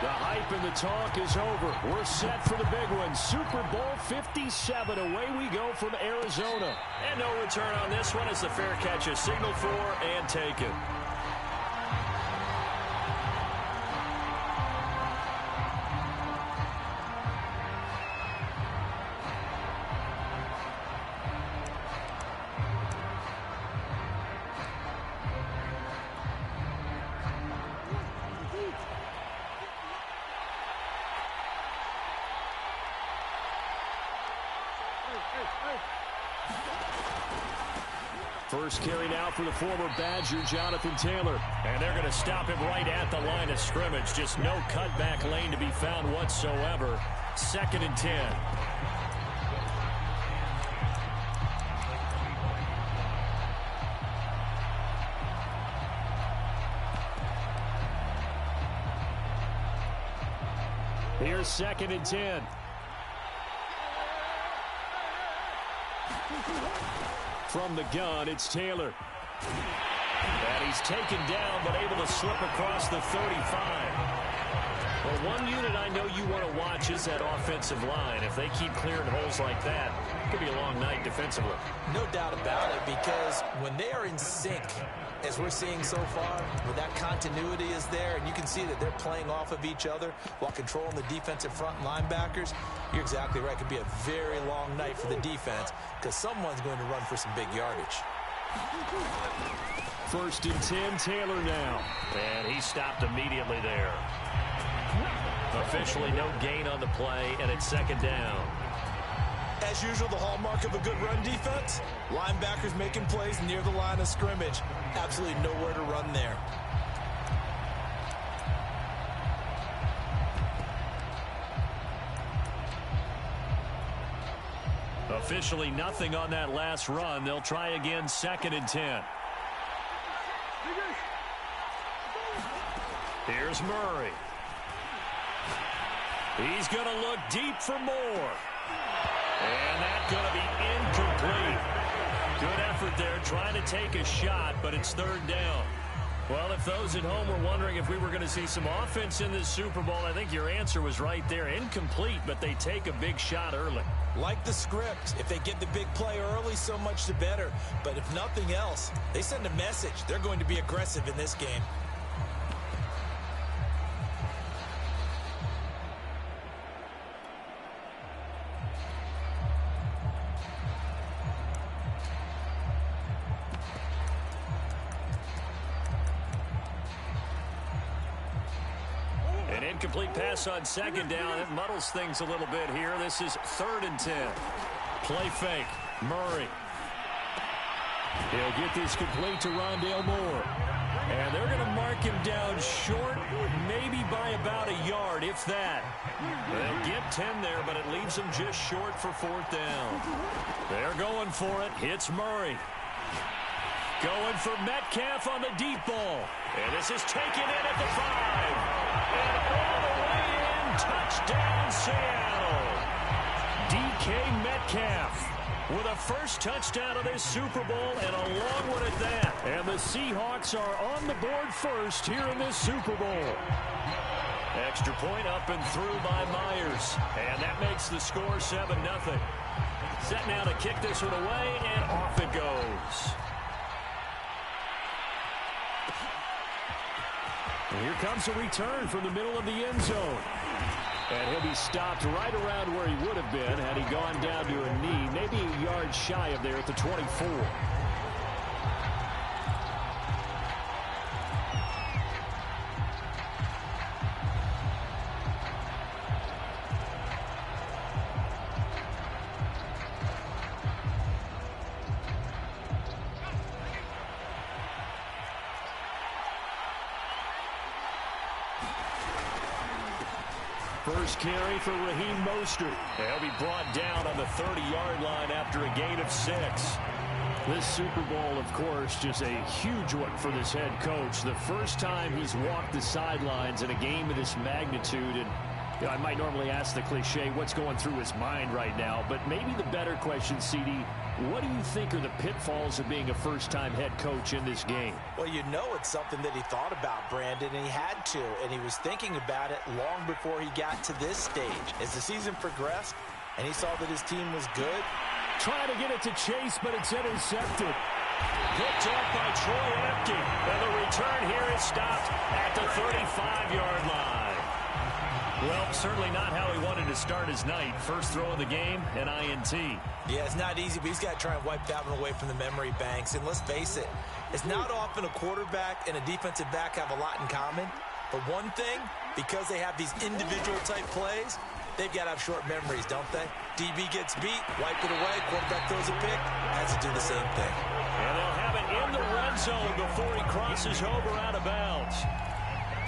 The hype and the talk is over. We're set for the big one. Super Bowl 57. Away we go from Arizona. And no return on this one as the fair catch is signaled for and taken. First carry now for the former Badger, Jonathan Taylor. And they're going to stop him right at the line of scrimmage. Just no cutback lane to be found whatsoever. 2nd and 10. Here's 2nd and 10. From the gun, it's Taylor. And he's taken down, but able to slip across the 35. Well, one unit I know you want to watch is that offensive line. If they keep clearing holes like that, it could be a long night defensively. No doubt about it, because when they are in sync, as we're seeing so far, where that continuity is there, and you can see that they're playing off of each other while controlling the defensive front linebackers, you're exactly right. It could be a very long night for the defense because someone's going to run for some big yardage. 1st and 10, Taylor now. And he stopped immediately there. Officially no gain on the play, and it's 2nd down. As usual, the hallmark of a good run defense, linebackers making plays near the line of scrimmage. Absolutely nowhere to run there. Officially nothing on that last run. They'll try again, 2nd and 10. Here's Murray. He's going to look deep for more. And that's going to be incomplete. Good effort there, trying to take a shot, but it's 3rd down. Well, if those at home were wondering if we were going to see some offense in this Super Bowl, I think your answer was right there. Incomplete, but they take a big shot early. Like the script, if they get the big play early, so much the better. But if nothing else, they send a message. They're going to be aggressive in this game. Incomplete pass on 2nd down. It muddles things a little bit here. This is 3rd and 10. Play fake. Murray. He'll get this complete to Rondale Moore. And they're going to mark him down short, maybe by about a yard, if that. They'll get 10 there, but it leaves them just short for 4th down. They're going for it. It's Murray. Going for Metcalf on the deep ball. And this is taken in at the 5. And all the way in, touchdown Seattle. DK Metcalf with a first touchdown of this Super Bowl, and a long one at that. And the Seahawks are on the board first here in this Super Bowl. Extra point up and through by Myers. And that makes the score 7-0. Set now to kick this one away, and off it goes. And here comes a return from the middle of the end zone. And he'll be stopped right around where he would have been had he gone down to a knee, maybe a yard shy of there at the 24. First carry for Raheem Mostert. He'll be brought down on the 30-yard line after a gain of 6. This Super Bowl, of course, just a huge one for this head coach. The first time he's walked the sidelines in a game of this magnitude, and You know, I might normally ask the cliche, what's going through his mind right now, but maybe the better question, CD, what do you think are the pitfalls of being a first-time head coach in this game? Well, you know it's something that he thought about, Brandon, and he had to, and he was thinking about it long before he got to this stage. As the season progressed and he saw that his team was good. Trying to get it to Chase, but it's intercepted. Picked up by Troy Apke, and the return here is stopped at the 35-yard line. Well, certainly not how he wanted to start his night. First throw of the game, an INT. Yeah, it's not easy, but he's got to try and wipe that one away from the memory banks. And let's face it, it's not often a quarterback and a defensive back have a lot in common. But one thing, because they have these individual-type plays, they've got to have short memories, don't they? DB gets beat, wipe it away, quarterback throws a pick, has to do the same thing. And they'll have it in the red zone before he crosses over out of bounds.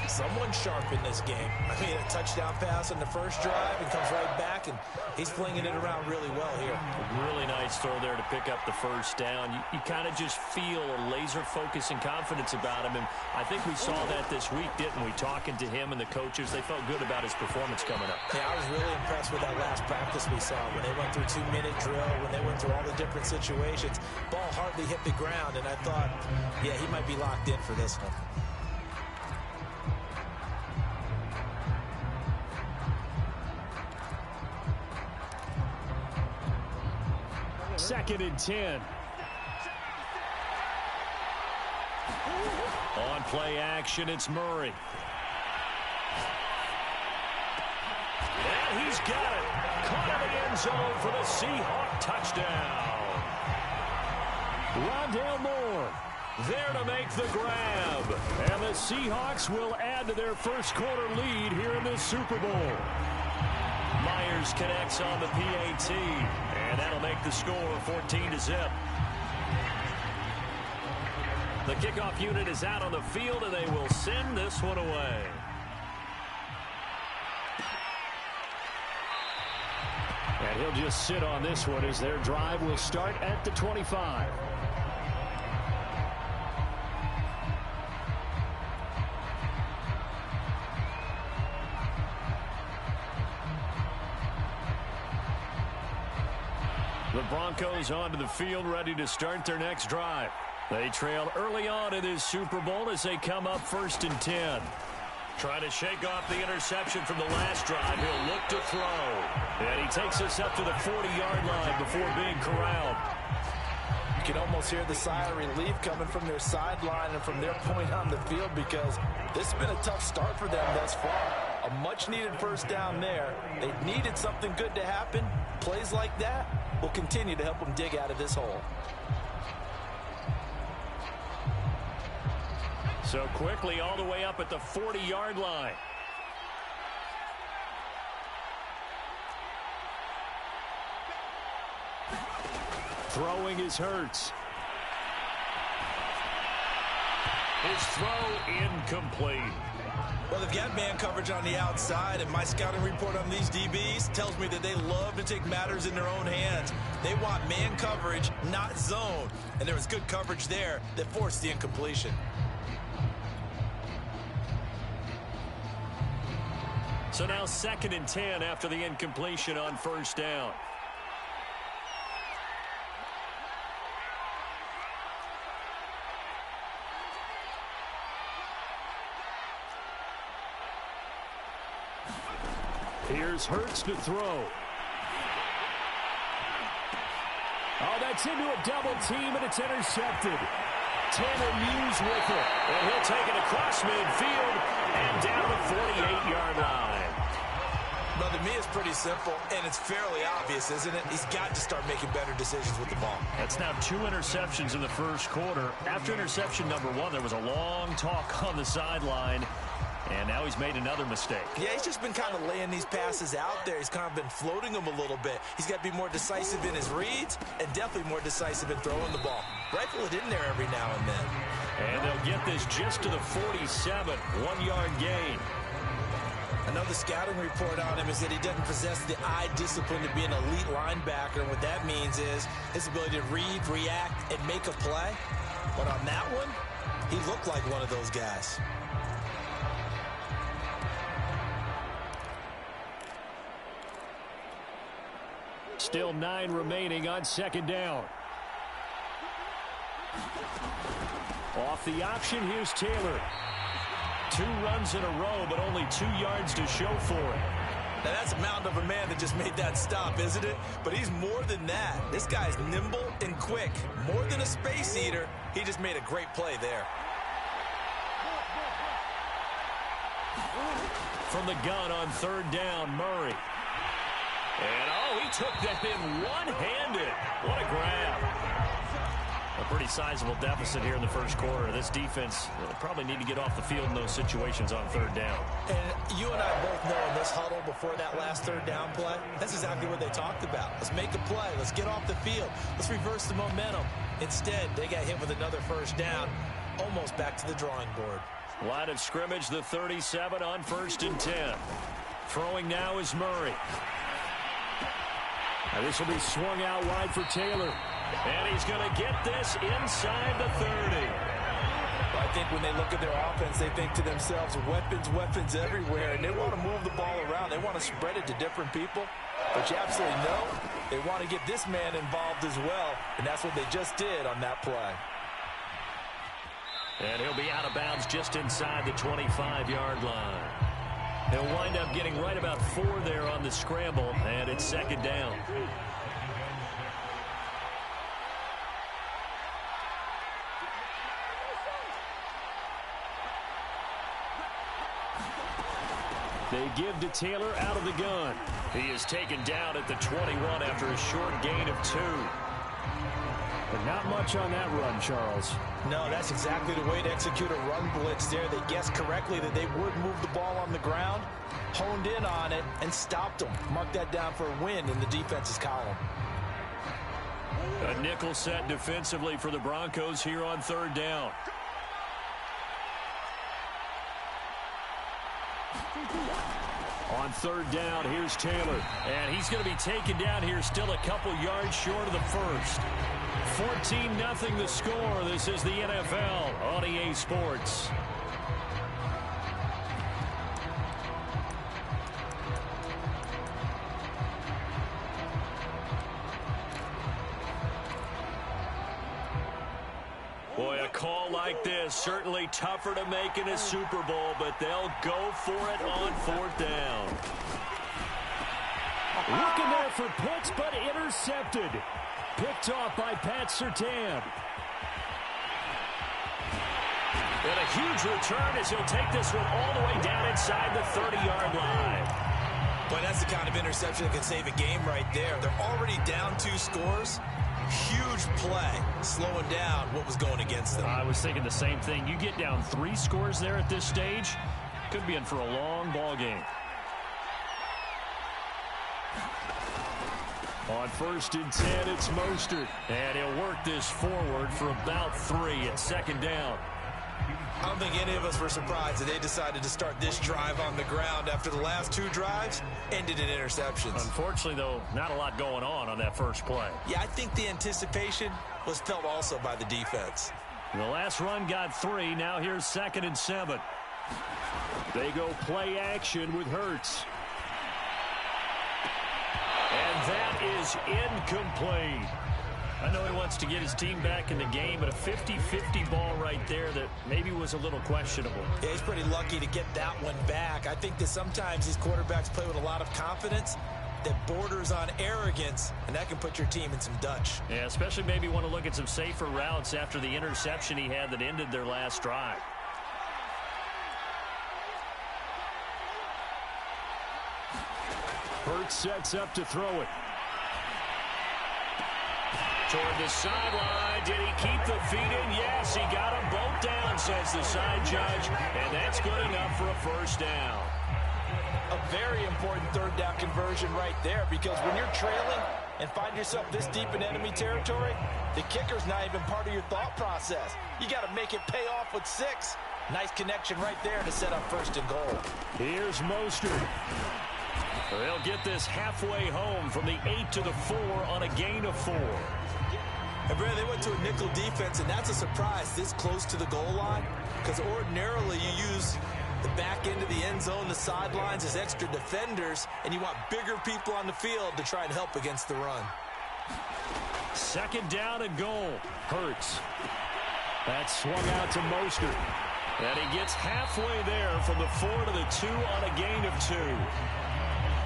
Someone sharp in this game. I mean, a touchdown pass on the first drive and comes right back, and he's flinging it around really well here. Really nice throw there to pick up the first down. You kind of just feel a laser focus and confidence about him, and I think we saw that this week, didn't we? Talking to him and the coaches, they felt good about his performance coming up. Yeah, I was really impressed with that last practice we saw when they went through 2-minute drill, when they went through all the different situations. Ball hardly hit the ground, and I thought, yeah, he might be locked in for this one. Second and 10. On play action, it's Murray. And he's got it. Caught in the end zone for the Seahawk touchdown. Rondale Moore there to make the grab. And the Seahawks will add to their first quarter lead here in this Super Bowl. Myers connects on the PAT. And that'll make the score 14-0. The kickoff unit is out on the field, and they will send this one away. And he'll just sit on this one as their drive will start at the 25. The Broncos onto the field, ready to start their next drive. They trail early on in this Super Bowl as they come up 1st and 10. Trying to shake off the interception from the last drive. He'll look to throw. And he takes us up to the 40-yard line before being corralled. You can almost hear the sigh of relief coming from their sideline and from their point on the field, because this has been a tough start for them thus far. A much-needed first down there. They needed something good to happen. Plays like that will continue to help them dig out of this hole. So quickly all the way up at the 40-yard line. Throwing is Hurts. His throw incomplete. Well, they've got man coverage on the outside, and my scouting report on these DBs tells me that they love to take matters in their own hands. They want man coverage, not zone. And there was good coverage there that forced the incompletion. So now 2nd and 10 after the incompletion on first down. Here's Hurts to throw. Oh, that's into a double team, and it's intercepted. Tanner Muse with it, and he'll take it across midfield and down the 48-yard line. Well, to me, it's pretty simple, and it's fairly obvious, isn't it? He's got to start making better decisions with the ball. That's now 2 interceptions in the first quarter. After interception number 1, there was a long talk on the sideline, and now he's made another mistake. Yeah, he's just been kind of laying these passes out there. He's kind of been floating them a little bit. He's got to be more decisive in his reads and definitely more decisive in throwing the ball. Rifle it in there every now and then. And they'll get this just to the 47, 1-yard gain. Another scouting report on him is that he doesn't possess the eye discipline to be an elite linebacker. And what that means is his ability to read, react, and make a play. But on that one, he looked like one of those guys. Still 9 remaining on second down. Off the option, here's Taylor. 2 runs in a row, but only 2 yards to show for it. Now that's a mountain of a man that just made that stop, isn't it? But he's more than that. This guy's nimble and quick. More than a space eater, he just made a great play there. From the gun on third down, Murray. And, oh, he took that in one-handed. What a grab. A pretty sizable deficit here in the first quarter. This defense will probably need to get off the field in those situations on third down. And you and I both know in this huddle before that last third down play, that's exactly what they talked about. Let's make a play. Let's get off the field. Let's reverse the momentum. Instead, they got hit with another first down, almost back to the drawing board. Line of scrimmage, the 37 on 1st and 10. Throwing now is Murray. Now this will be swung out wide for Taylor. And he's going to get this inside the 30. I think when they look at their offense, they think to themselves, weapons everywhere, and they want to move the ball around. They want to spread it to different people. But you absolutely know they want to get this man involved as well, and that's what they just did on that play. And he'll be out of bounds just inside the 25-yard line. He'll wind up getting right about 4 there on the scramble, and it's second down. They give to Taylor out of the gun. He is taken down at the 21 after a short gain of 2. But not much on that run, Charles. No, that's exactly the way to execute a run blitz there. They guessed correctly that they would move the ball on the ground, honed in on it, and stopped them. Mark that down for a win in the defense's column. A nickel set defensively for the Broncos here on third down. On third down, here's Taylor. And he's going to be taken down here still a couple yards short of the first. 14-0 the score. This is the NFL on EA Sports. Boy, a call like this, certainly tougher to make in a Super Bowl, but they'll go for it on 4th down. Looking there for picks, but intercepted. Picked off by Pat Surtain. And a huge return as he'll take this one all the way down inside the 30-yard line. Boy, that's the kind of interception that can save a game right there. They're already down 2 scores. Huge play, slowing down what was going against them. I was thinking the same thing. You get down 3 scores there at this stage, could be in for a long ball game. On 1st and 10, it's Mostert. And he'll work this forward for about 3 at second down. I don't think any of us were surprised that they decided to start this drive on the ground after the last 2 drives ended in interceptions. Unfortunately, though, not a lot going on that first play. Yeah, I think the anticipation was felt also by the defense. The last run got 3. Now here's 2nd and 7. They go play action with Hurts. And that is incomplete. I know he wants to get his team back in the game, but a 50-50 ball right there that maybe was a little questionable. Yeah, he's pretty lucky to get that one back. I think that sometimes these quarterbacks play with a lot of confidence that borders on arrogance, and that can put your team in some Dutch. Yeah, especially maybe want to look at some safer routes after the interception he had that ended their last drive. Hurts sets up to throw it. Toward the sideline. Did he keep the feet in? Yes, he got them both down, says the side judge. And that's good enough for a first down. A very important third down conversion right there, because when you're trailing and find yourself this deep in enemy territory, the kicker's not even part of your thought process. You got to make it pay off with 6. Nice connection right there to set up 1st and goal. Here's Mostert. They'll get this halfway home from the 8 to the 4 on a gain of 4. And Brad, they went to a nickel defense, and that's a surprise this close to the goal line, because ordinarily you use The back end of the end zone, the sidelines, is extra defenders, and you want bigger people on the field to try and help against the run. Second down and goal. Hurts. That swung out to Mostert. And he gets halfway there from the 4 to the 2 on a gain of 2.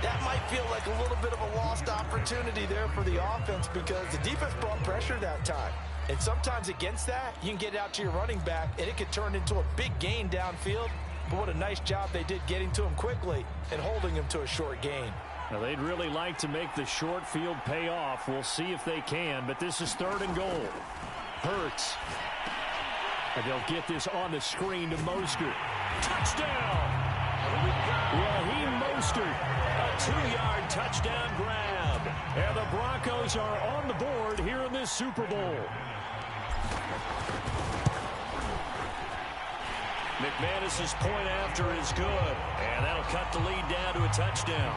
That might feel like a little bit of a lost opportunity there for the offense because the defense brought pressure that time. And sometimes against that, you can get out to your running back, and it could turn into a big gain downfield. But what a nice job they did getting to him quickly and holding him to a short gain. Now, they'd really like to make the short field pay off. We'll see if they can, but this is 3rd and goal. Hurts. And they'll get this on the screen to Mostert. Touchdown! Raheem Mostert, a 2-yard touchdown grab. And the Broncos are on the board here in this Super Bowl. McManus's point after is good. And that'll cut the lead down to a touchdown.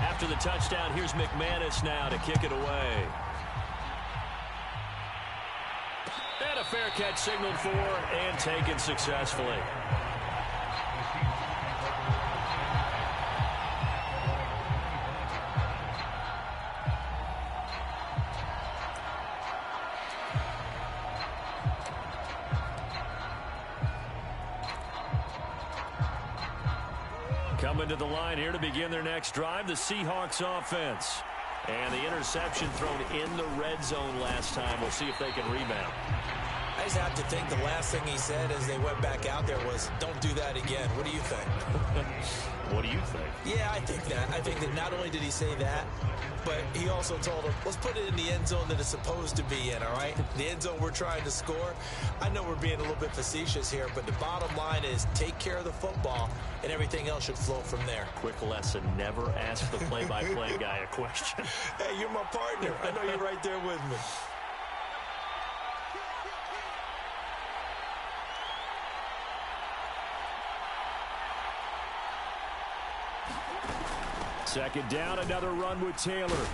After the touchdown, here's McManus now to kick it away. And a fair catch signaled for and taken successfully. Coming to the line here to begin their next drive, the Seahawks offense. And the interception thrown in the red zone last time. We'll see if they can rebound. I just have to think the last thing he said as they went back out there was, don't do that again. What do you think? What do you think? Yeah, I think that. I think that not only did he say that, but he also told him, let's put it in the end zone that it's supposed to be in, all right? The end zone we're trying to score. I know we're being a little bit facetious here, but the bottom line is take care of the football, and everything else should flow from there. Quick lesson, never ask the play-by-play guy a question. Hey, you're my partner. I know you're right there with me. Second down, another run with Taylor.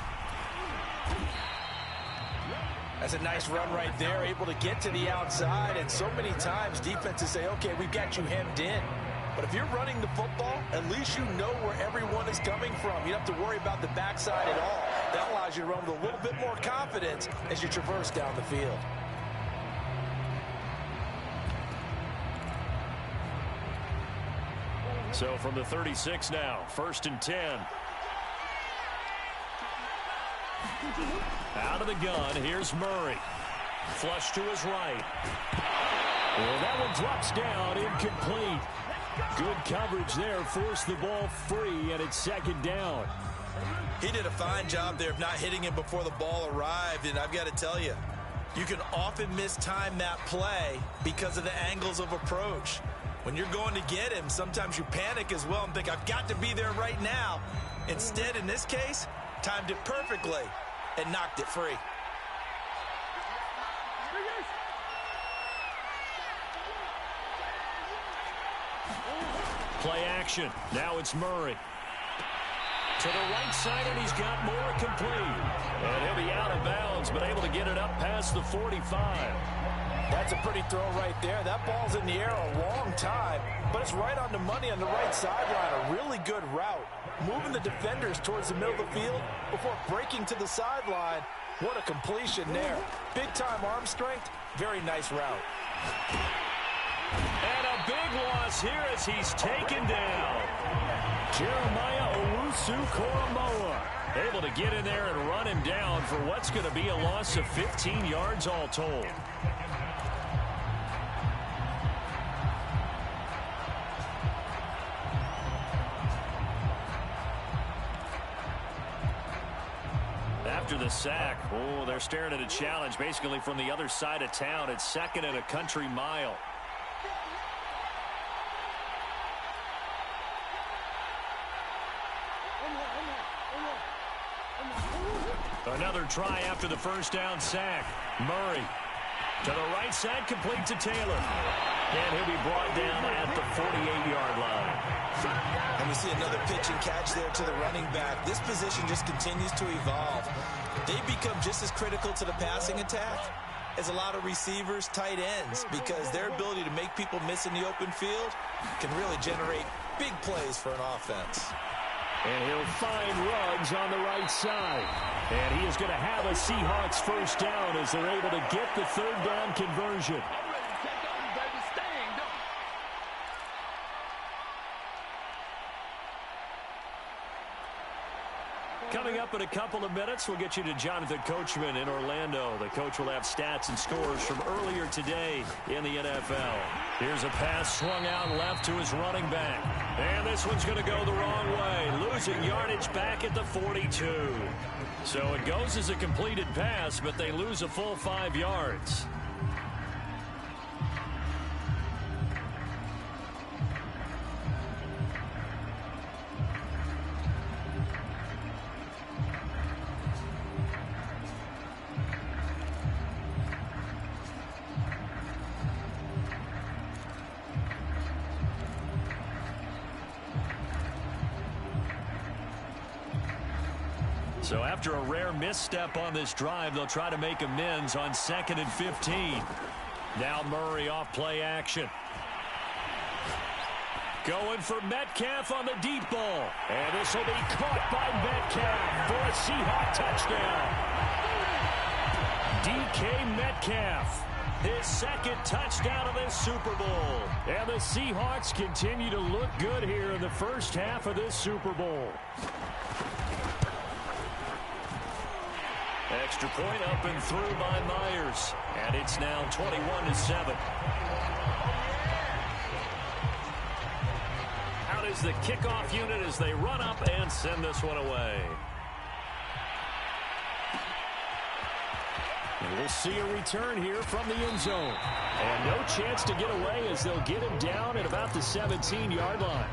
That's a nice run right there, able to get to the outside. And so many times defenses say, okay, we've got you hemmed in. But if you're running the football, at least you know where everyone is coming from. You don't have to worry about the backside at all. That allows you to run with a little bit more confidence as you traverse down the field. So from the 36 now, 1st and 10. Out of the gun, here's Murray. Flush to his right. Well, that one drops down, incomplete. Good coverage there, forced the ball free, and it's 2nd down. He did a fine job there of not hitting him before the ball arrived, and I've got to tell you, you can often mistime that play because of the angles of approach. When you're going to get him, sometimes you panic as well and think, I've got to be there right now. Instead, in this case, timed it perfectly and knocked it free. Play action. Now it's Murray. To the right side, and he's got more complete. And he'll be out of bounds, but able to get it up past the 45. That's a pretty throw right there. That ball's in the air a long time, but it's right on the money on the right sideline. A really good route. Moving the defenders towards the middle of the field before breaking to the sideline. What a completion there. Big-time arm strength. Very nice route. And a big loss here as he's taken down. Jeremiah Owusu-Koramoah able to get in there and run him down for what's going to be a loss of 15 yards all told. After the sack, oh, they're staring at a challenge basically from the other side of town. It's 2nd and a country mile. Another try after the 1st down sack. Murray to the right side, complete to Taylor. And he'll be brought down at the 48-yard line. And we see another pitch and catch there to the running back. This position just continues to evolve. They become just as critical to the passing attack is a lot of receivers, tight ends, because their ability to make people miss in the open field can really generate big plays for an offense. And he'll find Ruggs on the right side. And he is going to have a Seahawks first down as they're able to get the third down conversion. Coming up in a couple of minutes, we'll get you to Jonathan Coachman in Orlando. The coach will have stats and scores from earlier today in the NFL. Here's a pass swung out left to his running back. And this one's going to go the wrong way, losing yardage back at the 42. So it goes as a completed pass, but they lose a full 5 yards. So after a rare misstep on this drive, they'll try to make amends on 2nd and 15. Now Murray off play action. Going for Metcalf on the deep ball. And this will be caught by Metcalf for a Seahawk touchdown. DK Metcalf, his second touchdown of this Super Bowl. And the Seahawks continue to look good here in the first half of this Super Bowl. Extra point up and through by Myers. And it's now 21-7. Out is the kickoff unit as they run up and send this one away. And we'll see a return here from the end zone. And no chance to get away as they'll get him down at about the 17-yard line.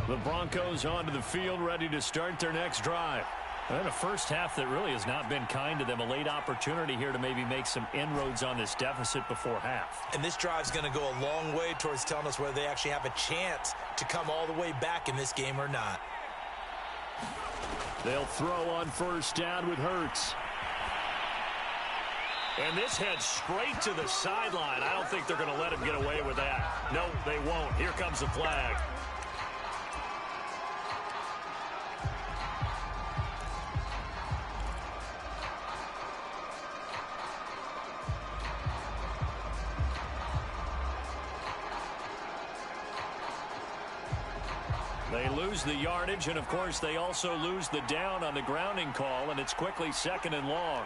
The Broncos onto the field, ready to start their next drive. And a first half that really has not been kind to them. A late opportunity here to maybe make some inroads on this deficit before half. And this drive's going to go a long way towards telling us whether they actually have a chance to come all the way back in this game or not. They'll throw on first down with Hurts. And this heads straight to the sideline. I don't think they're going to let him get away with that. No, they won't. Here comes the flag. They lose the yardage, and of course they also lose the down on the grounding call, and it's quickly 2nd and long.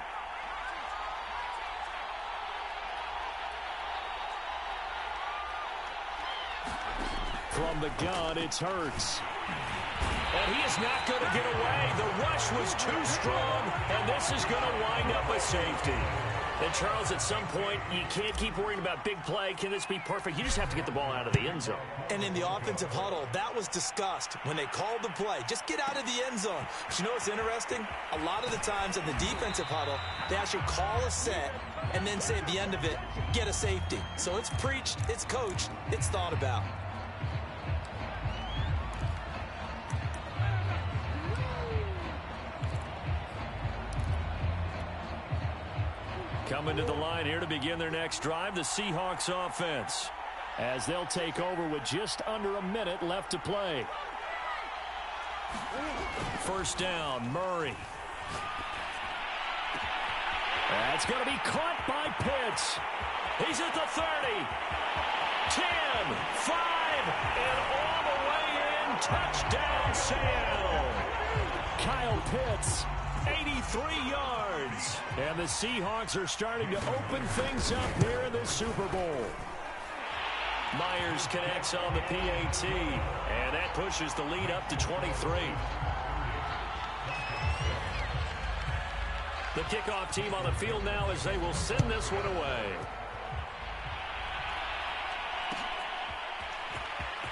From the gun, it's Hurts. And he is not going to get away. The rush was too strong, and this is going to wind up a safety. And, Charles, at some point, you can't keep worrying about big play. Can this be perfect? You just have to get the ball out of the end zone. And in the offensive huddle, that was discussed when they called the play. Just get out of the end zone. But you know what's interesting? A lot of the times in the defensive huddle, they actually call a set and then say at the end of it, get a safety. So it's preached, it's coached, it's thought about. Coming to the line here to begin their next drive, the Seahawks offense, as they'll take over with just under a minute left to play. First down, Murray. That's going to be caught by Pitts. He's at the 30, 10, 5, and all the way in. Touchdown, Seattle. Kyle Pitts, 83 yards. And the Seahawks are starting to open things up here in this Super Bowl. Myers connects on the PAT, and that pushes the lead up to 23. The kickoff team on the field now as they will send this one away.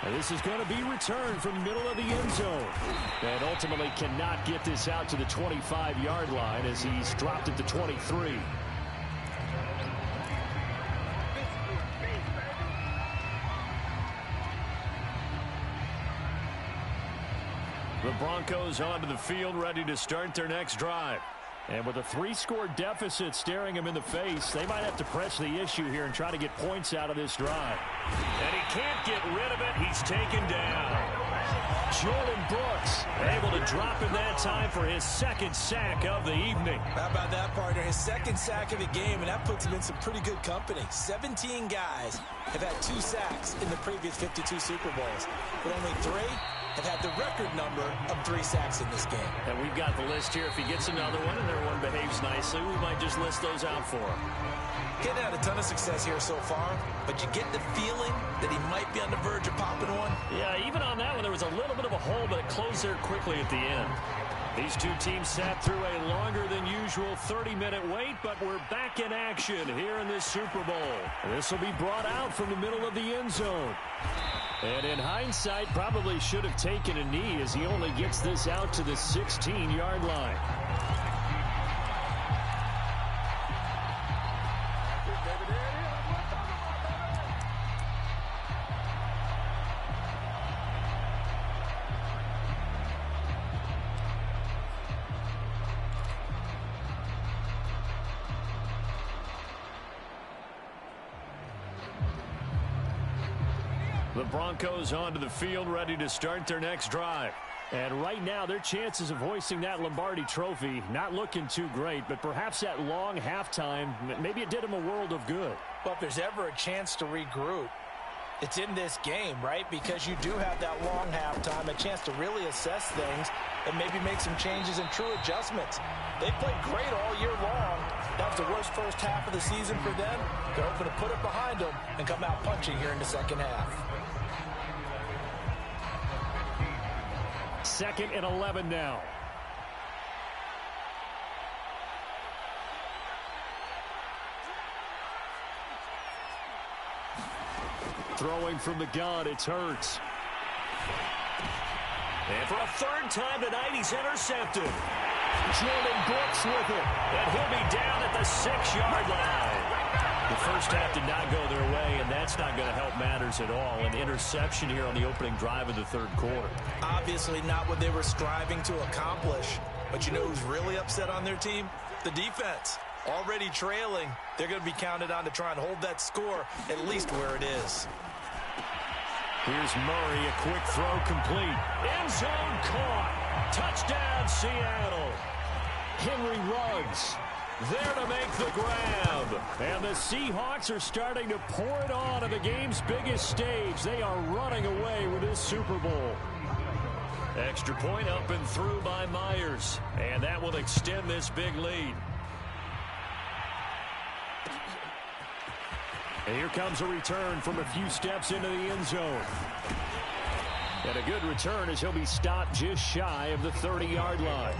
And this is going to be returned from the middle of the end zone. And ultimately cannot get this out to the 25-yard line as he's dropped at the 23. The Broncos onto the field, ready to start their next drive. And with a 3-score deficit staring him in the face, they might have to press the issue here and try to get points out of this drive. And he can't get rid of it. He's taken down. Jordan Brooks able to drop in that time for his second sack of the evening. How about that, partner? His second sack of the game, and that puts him in some pretty good company. 17 guys have had 2 sacks in the previous 52 Super Bowls, but only 3 have had the record number of 3 sacks in this game. And we've got the list here. If he gets another one and everyone behaves nicely, we might just list those out for him. He's had a ton of success here so far, but you get the feeling that he might be on the verge of popping one. Yeah, even on that one, there was a little bit of a hole, but it closed there quickly at the end. These two teams sat through a longer than usual 30-minute wait, but we're back in action here in this Super Bowl. This will be brought out from the middle of the end zone. And in hindsight, probably should have taken a knee as he only gets this out to the 16-yard line. The Broncos onto the field, ready to start their next drive. And right now, their chances of hoisting that Lombardi trophy not looking too great, but perhaps that long halftime, maybe it did them a world of good. Well, if there's ever a chance to regroup, it's in this game, right? Because you do have that long halftime, a chance to really assess things and maybe make some changes and true adjustments. They played great all year long. That was the worst first half of the season for them. They're hoping to put it behind them and come out punching here in the second half. 2nd and 11 now. Throwing from the gun, it's Hurts. And for a 3rd time tonight, he's intercepted. Jordan Brooks with it. And he'll be down at the 6-yard line. The first half did not go their way, and that's not going to help matters at all. An interception here on the opening drive of the 3rd quarter. Obviously not what they were striving to accomplish. But you know who's really upset on their team? The defense. Already trailing, they're going to be counted on to try and hold that score at least where it is. Here's Murray, a quick throw complete. End zone caught. Touchdown, Seattle. Henry Ruggs there to make the grab. And the Seahawks are starting to pour it on at the game's biggest stage. They are running away with this Super Bowl. Extra point up and through by Myers. And that will extend this big lead. And here comes a return from a few steps into the end zone. And a good return as he'll be stopped just shy of the 30-yard line.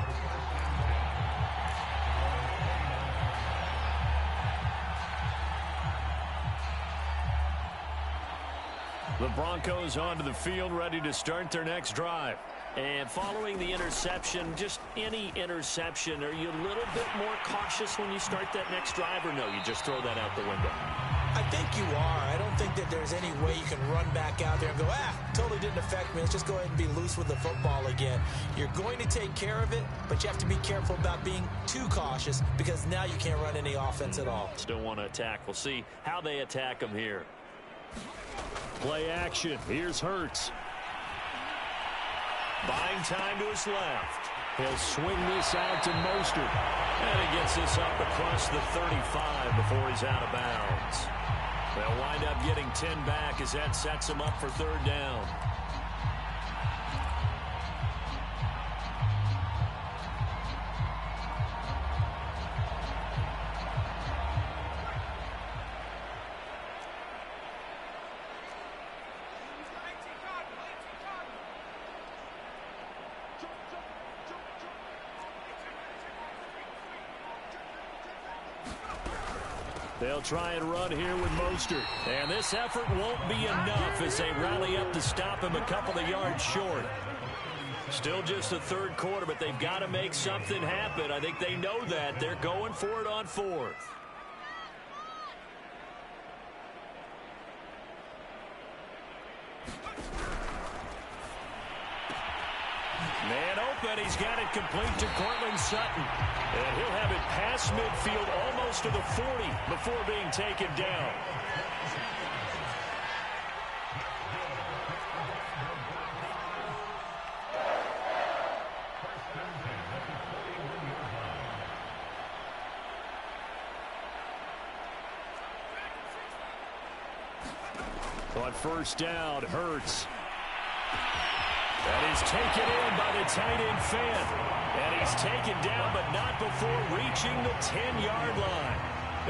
The Broncos onto the field, ready to start their next drive. And following the interception, just any interception, are you a little bit more cautious when you start that next drive, or no, you just throw that out the window? I think you are. I don't think that there's any way you can run back out there and go, totally didn't affect me. Let's just go ahead and be loose with the football again. You're going to take care of it, but you have to be careful about being too cautious because now you can't run any offense at all. Still want to attack. We'll see how they attack them here. Play action. Here's Hurts. Buying time to his left. He'll swing this out to Mostert. And he gets this up across the 35 before he's out of bounds. They'll wind up getting 10 back as that sets him up for 3rd down. They'll try and run here with Mostert. And this effort won't be enough as they rally up to stop him a couple of yards short. Still just the third quarter, but they've got to make something happen. I think they know that. They're going for it on fourth. Man open. He's got it complete to Cortland Sutton. And he'll have it past midfield almost to the 40 before being taken down. On first down, Hurts. And he's taken in by the tight end Fant. And he's taken down, but not before reaching the 10-yard line.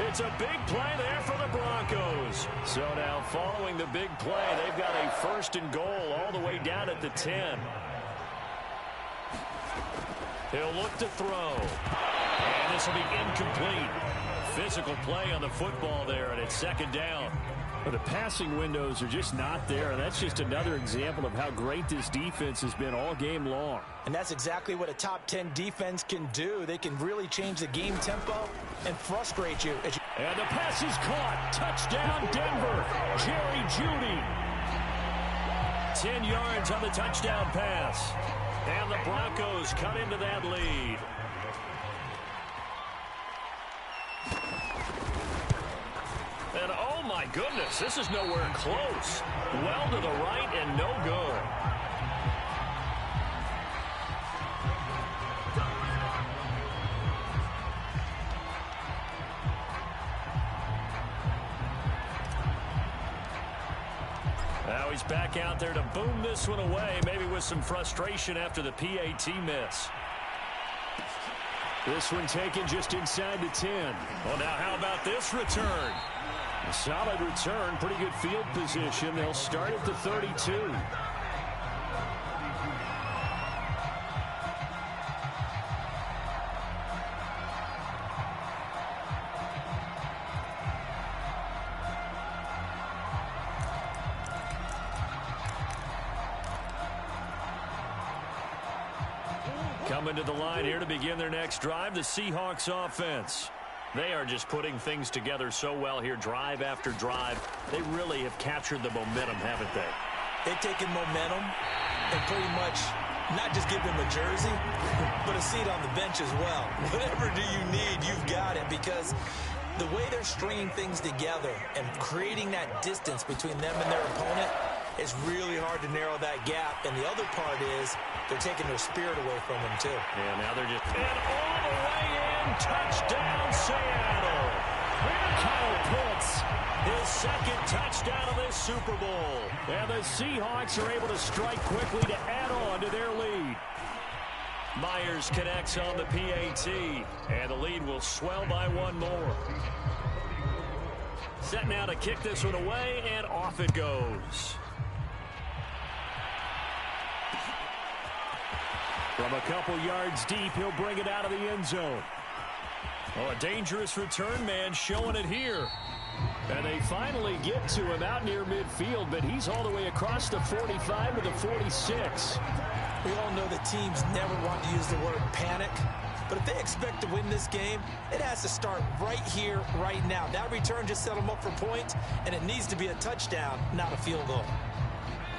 It's a big play there for the Broncos. So now following the big play, they've got a first and goal all the way down at the 10. He'll look to throw. And this will be incomplete. Physical play on the football there, and it's second down. But the passing windows are just not there, and that's just another example of how great this defense has been all game long. And that's exactly what a top 10 defense can do. They can really change the game tempo and frustrate you. And the pass is caught. Touchdown, Denver. Jerry Jeudy. 10 yards on the touchdown pass. And the Broncos cut into that lead. And oh my goodness, this is nowhere close. Well to the right and no good. Now he's back out there to boom this one away, maybe with some frustration after the PAT miss. This one taken just inside the 10. Well, now how about this return? A solid return, pretty good field position. They'll start at the 32. Coming to the line here to begin their next drive, the Seahawks offense. They are just putting things together so well here, drive after drive. They really have captured the momentum, haven't they? They've taken momentum and pretty much not just give them a jersey, but a seat on the bench as well. Whatever do you need, you've got it, because the way they're stringing things together and creating that distance between them and their opponent, it's really hard to narrow that gap. And the other part is they're taking their spirit away from them, too. Yeah, now they're just... And all the way in, touchdown, Seattle. Kyle Pitts, his second touchdown of this Super Bowl. And the Seahawks are able to strike quickly to add on to their lead. Myers connects on the PAT, and the lead will swell by one more. Set now to kick this one away, and off it goes. From a couple yards deep, he'll bring it out of the end zone. Oh, a dangerous return man showing it here. And they finally get to him out near midfield, but he's all the way across the 45 to the 46. We all know that teams never want to use the word panic, but if they expect to win this game, it has to start right here, right now. That return just set them up for points, and it needs to be a touchdown, not a field goal.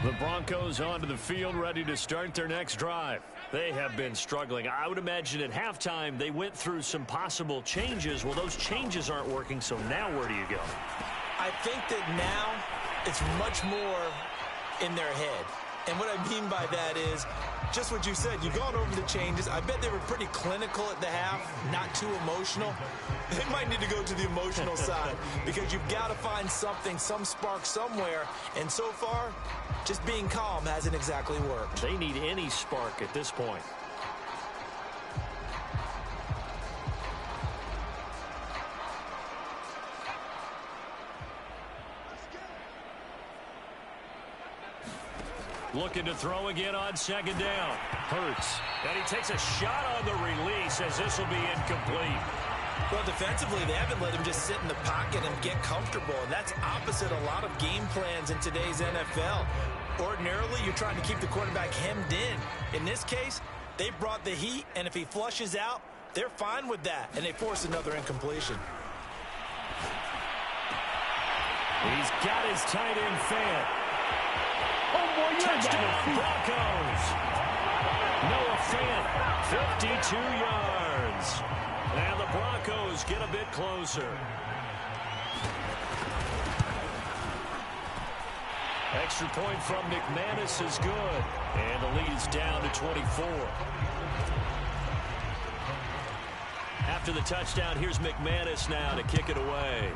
The Broncos onto the field, ready to start their next drive. They have been struggling. I would imagine at halftime they went through some possible changes. Well, those changes aren't working, so now where do you go? I think that now it's much more in their head. And what I mean by that is just what you said. You've gone over the changes. I bet they were pretty clinical at the half, not too emotional. They might need to go to the emotional side because you've got to find something, some spark somewhere. And so far, just being calm hasn't exactly worked. They need any spark at this point. Looking to throw again on second down. Hurts. And he takes a shot on the release as this will be incomplete. Well, defensively, they haven't let him just sit in the pocket and get comfortable, and that's opposite a lot of game plans in today's NFL. Ordinarily, you're trying to keep the quarterback hemmed in. In this case, they brought the heat, and if he flushes out, they're fine with that, and they force another incompletion. He's got his tight end fan. Touchdown, Broncos. Noah Fant, 52 yards. And the Broncos get a bit closer. Extra point from McManus is good. And the lead is down to 24. After the touchdown, here's McManus now to kick it away.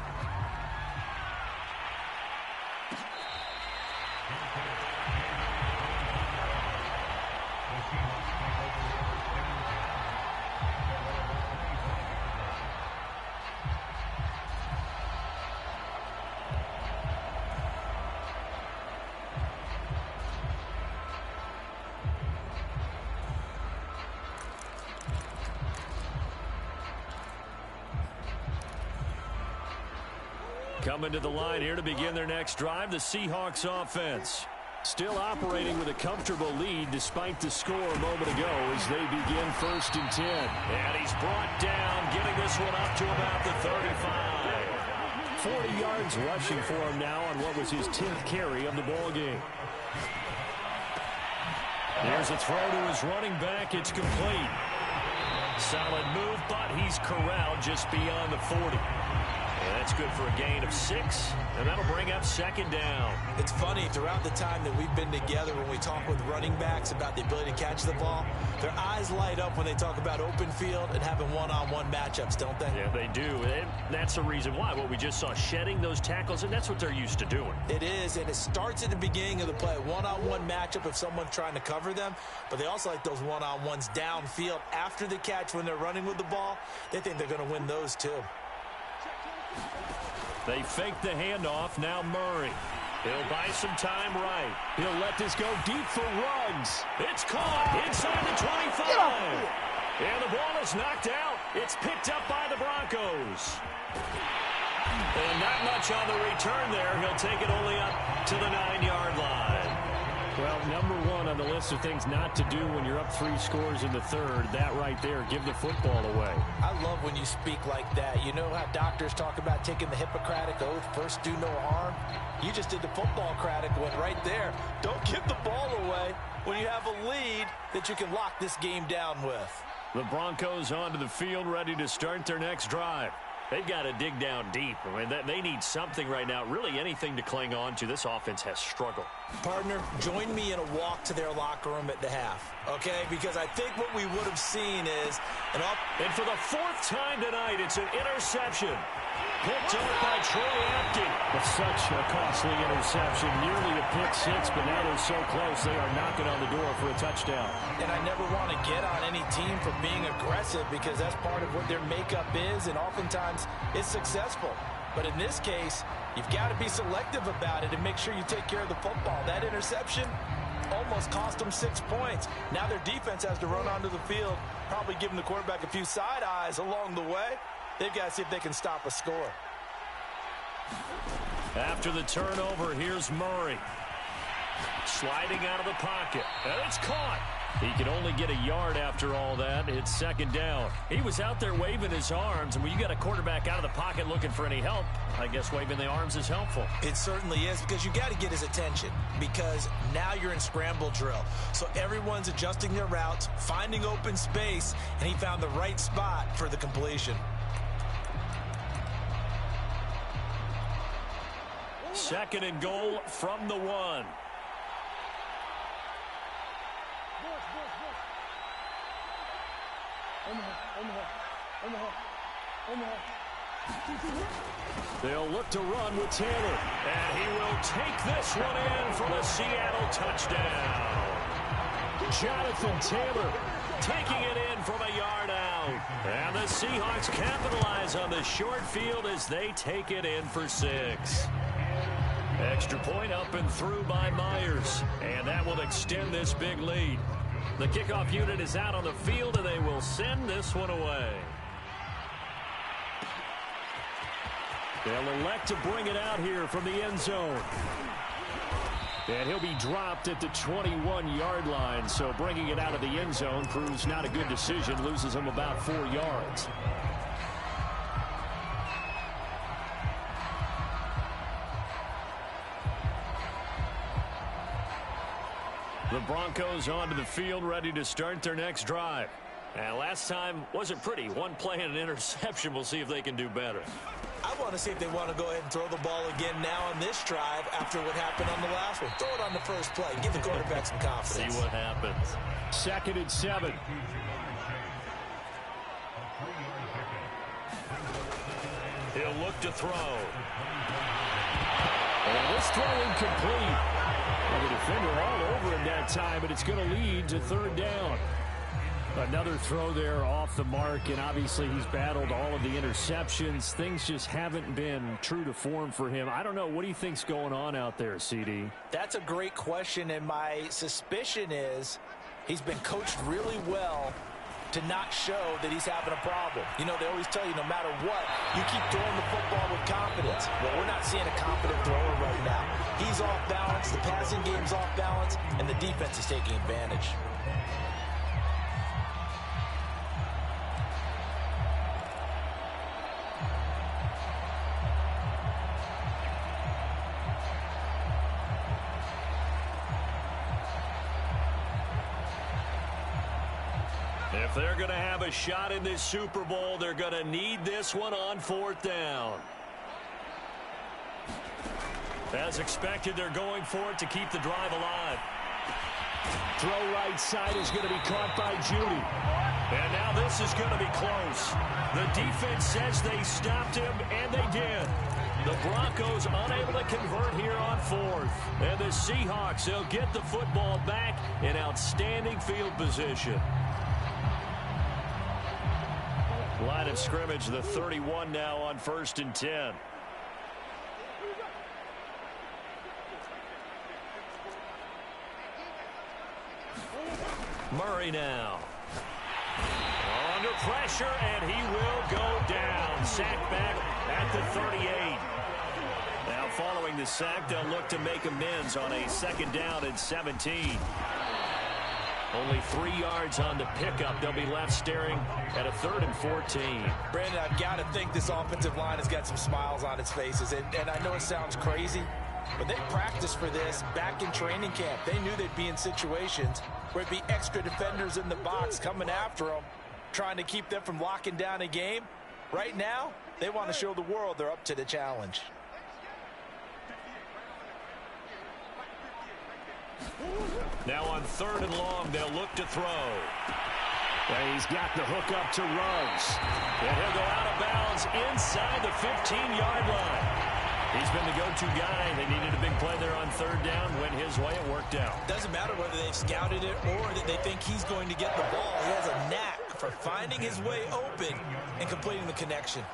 Coming to the line here to begin their next drive, the Seahawks offense. Still operating with a comfortable lead despite the score a moment ago as they begin 1st and 10. And he's brought down, getting this one up to about the 35. 40 yards rushing for him now on what was his 10th carry of the ball game. There's a throw to his running back. It's complete. Solid move, but he's corralled just beyond the 40. And that's good for a gain of 6, and that'll bring up 2nd down. It's funny, throughout the time that we've been together, when we talk with running backs about the ability to catch the ball, their eyes light up when they talk about open field and having one-on-one matchups, don't they? Yeah, they do. And that's the reason why. What we just saw, shedding those tackles, and that's what they're used to doing. It is, and it starts at the beginning of the play. One-on-one matchup if someone's trying to cover them, but they also like those one-on-ones downfield after the catch when they're running with the ball. They think they're going to win those too. They fake the handoff. Now Murray. He'll buy some time right. He'll let this go deep for Ruggs. It's caught inside the 25. And the ball is knocked out. It's picked up by the Broncos. And not much on the return there. He'll take it only up to the 9-yard line. Well, number one on the list of things not to do when you're up 3 scores in the third, that right there, give the football away. I love when you speak like that. You know how doctors talk about taking the Hippocratic Oath, first do no harm? You just did the football-cratic one right there. Don't give the ball away when you have a lead that you can lock this game down with. The Broncos onto the field, ready to start their next drive. They've got to dig down deep. I mean, they need something right now, really anything to cling on to. This offense has struggled. Partner, join me in a walk to their locker room at the half, okay? Because I think what we would have seen is an up. And for the 4th time tonight, it's an interception. Picked up by Troy Apke. But such a costly interception, nearly a pick 6, but now they're so close, they are knocking on the door for a touchdown. And I never want to get on any team for being aggressive because that's part of what their makeup is, and oftentimes it's successful. But in this case, you've got to be selective about it and make sure you take care of the football. That interception almost cost them 6 points. Now their defense has to run onto the field, probably giving the quarterback a few side eyes along the way. They've got to see if they can stop a score. After the turnover, here's Murray. Sliding out of the pocket. And it's caught. He can only get a yard after all that. It's 2nd down. He was out there waving his arms, and when you got a quarterback out of the pocket looking for any help, I guess waving the arms is helpful. It certainly is, because you got to get his attention, because now you're in scramble drill. So everyone's adjusting their routes, finding open space, and he found the right spot for the completion. 2nd and goal from the 1. They'll look to run with Taylor. And he will take this one in for the Seattle touchdown. Jonathan Taylor taking it in from a yard out. And the Seahawks capitalize on the short field as they take it in for 6. Extra point up and through by Myers. And that will extend this big lead. The kickoff unit is out on the field, and they will send this one away. They'll elect to bring it out here from the end zone. And he'll be dropped at the 21-yard line. So bringing it out of the end zone proves not a good decision. Loses him about 4 yards. The Broncos onto the field, ready to start their next drive. And last time wasn't pretty. One play and an interception. We'll see if they can do better. I want to see if they want to go ahead and throw the ball again now on this drive after what happened on the last one. Throw it on the first play. Give the quarterback some confidence. See what happens. 2nd and 7. He'll look to throw. And this throw incomplete. And the defender all over him that time, but it's going to lead to 3rd down. Another throw there off the mark, and obviously he's battled all of the interceptions. Things just haven't been true to form for him. I don't know. What do you think's going on out there, CD? That's a great question, and my suspicion is he's been coached really well to not show that he's having a problem. You know, they always tell you no matter what, you keep throwing the football with confidence. Well, we're not seeing a confident thrower right now. He's off balance, the passing game's off balance, and the defense is taking advantage. If they're going to have a shot in this Super Bowl, they're going to need this one on 4th down. As expected, they're going for it to keep the drive alive. Throw right side is going to be caught by Judy. And now this is going to be close. The defense says they stopped him, and they did. The Broncos unable to convert here on 4th. And the Seahawks, they'll get the football back in outstanding field position. Line of scrimmage, the 31 now on 1st and 10. Murray now. Under pressure, and he will go down. Sacked back at the 38. Now following the sack, they'll look to make amends on a 2nd down and 17. Only 3 yards on the pickup. They'll be left staring at a 3rd and 14. Brandon, I've got to think this offensive line has got some smiles on its faces. And I know it sounds crazy, but they practiced for this back in training camp. They knew they'd be in situations where it'd be extra defenders in the box coming after them, trying to keep them from locking down a game. Right now, they want to show the world they're up to the challenge. Now on 3rd and long, they'll look to throw. And he's got the hook up to Ruggs. And he'll go out of bounds inside the 15-yard line. He's been the go-to guy. They needed a big play there on 3rd down. Went his way. It worked out. Doesn't matter whether they've scouted it or that they think he's going to get the ball. He has a knack for finding his way open and completing the connection.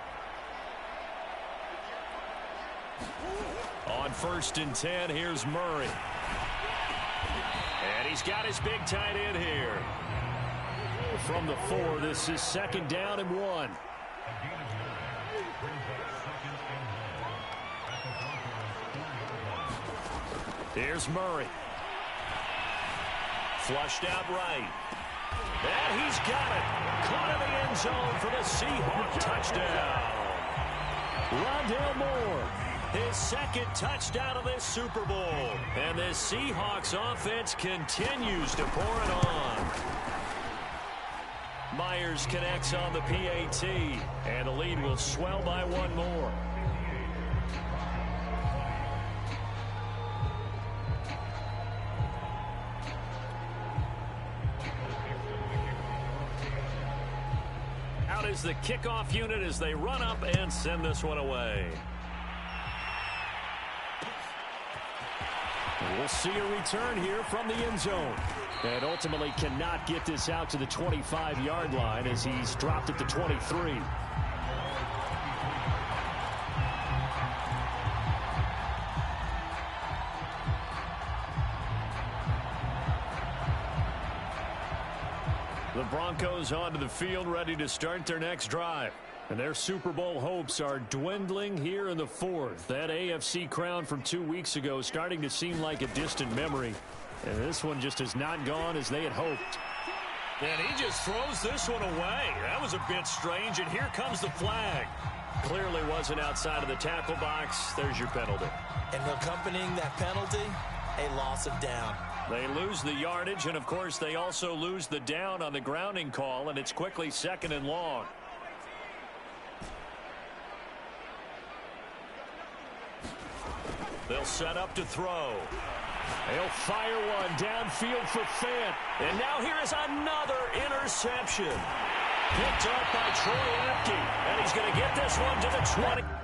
On 1st and 10, here's Murray. And he's got his big tight end here. From the 4, this is 2nd down and 1. Here's Murray. Flushed out right. And he's got it. Caught in the end zone for the Seahawks touchdown. Rondale Moore. His 2nd touchdown of this Super Bowl. And this Seahawks offense continues to pour it on. Myers connects on the PAT. And the lead will swell by 1 more. Out is the kickoff unit as they run up and send this one away. We'll see a return here from the end zone. And ultimately cannot get this out to the 25-yard line as he's dropped at the 23. The Broncos onto the field, ready to start their next drive. And their Super Bowl hopes are dwindling here in the fourth. That AFC crown from 2 weeks ago starting to seem like a distant memory. And this one just has not gone as they had hoped. And he just throws this one away. That was a bit strange, and here comes the flag. Clearly wasn't outside of the tackle box. There's your penalty. And accompanying that penalty, a loss of down. They lose the yardage, and, of course, they also lose the down on the grounding call, and it's quickly 2nd and long. They'll set up to throw. They'll fire one downfield for Fant. And now here is another interception. Picked up by Troy Apke. And he's going to get this one to the 20.